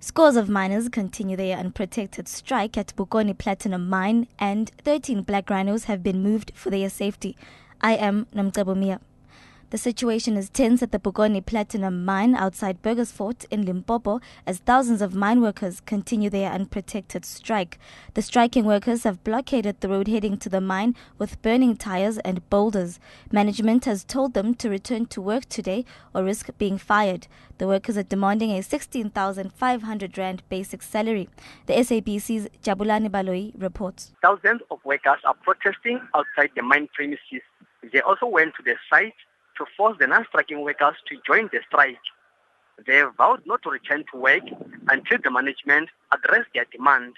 Scores of miners continue their unprotected strike at Bokoni Platinum Mine, and 13 black rhinos have been moved for their safety. I am Namcabomia. The situation is tense at the Bokoni Platinum Mine outside Burgersfort in Limpopo as thousands of mine workers continue their unprotected strike. The striking workers have blockaded the road heading to the mine with burning tires and boulders. Management has told them to return to work today or risk being fired. The workers are demanding a 16,500 rand basic salary. The SABC's Jabulani Baloi reports. Thousands of workers are protesting outside the mine premises. They also went to the site to force the non-striking workers to join the strike. They have vowed not to return to work until the management address their demand.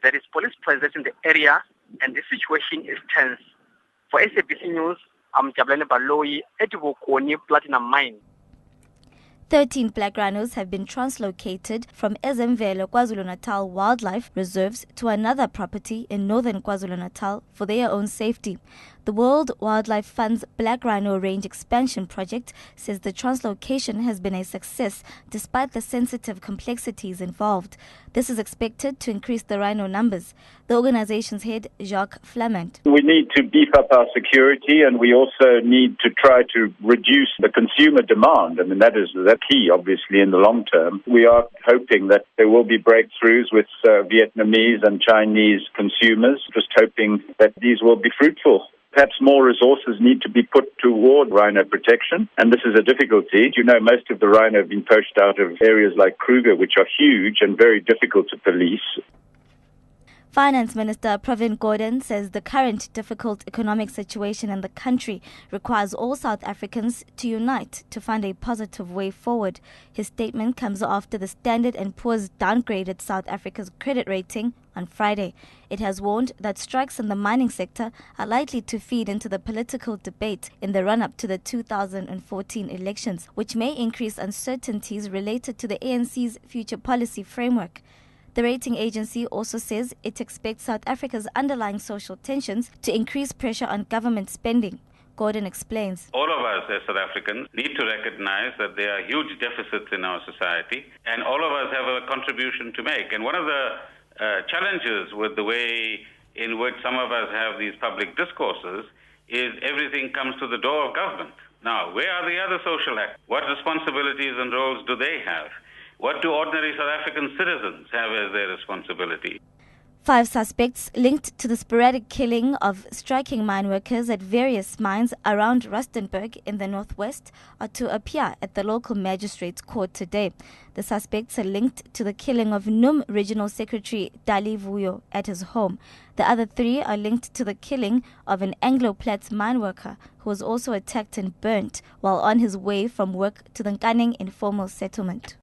There is police presence in the area and the situation is tense. For SABC News, I'm Jabulani Baloi at Bokoni Platinum Mine. 13 black rhinos have been translocated from Ezemvelo, KwaZulu-Natal Wildlife Reserves to another property in northern KwaZulu-Natal for their own safety. The World Wildlife Fund's Black Rhino Range Expansion Project says the translocation has been a success despite the sensitive complexities involved. This is expected to increase the rhino numbers. The organization's head, Jacques Flamand. We need to beef up our security, and we also need to try to reduce the consumer demand. I mean, that is the key, obviously, in the long term. We are hoping that there will be breakthroughs with Vietnamese and Chinese consumers, just hoping that these will be fruitful. Perhaps more resources need to be put toward rhino protection, and this is a difficulty. You know, most of the rhino have been poached out of areas like Kruger, which are huge and very difficult to police. Finance Minister Pravin Gordhan says the current difficult economic situation in the country requires all South Africans to unite to find a positive way forward. His statement comes after the Standard & Poor's downgraded South Africa's credit rating on Friday. It has warned that strikes in the mining sector are likely to feed into the political debate in the run-up to the 2014 elections, which may increase uncertainties related to the ANC's future policy framework. The rating agency also says it expects South Africa's underlying social tensions to increase pressure on government spending. Gordhan explains. All of us as South Africans need to recognize that there are huge deficits in our society, and all of us have a contribution to make. And one of the challenges with the way in which some of us have these public discourses is everything comes to the door of government. Now, where are the other social actors? What responsibilities and roles do they have? What do ordinary South African citizens have as their responsibility? 5 suspects linked to the sporadic killing of striking mine workers at various mines around Rustenburg in the northwest are to appear at the local magistrate's court today. The suspects are linked to the killing of NUM Regional Secretary Dali Vuyo at his home. The other 3 are linked to the killing of an Anglo-Plat mine worker who was also attacked and burnt while on his way from work to the Nkaneng informal settlement.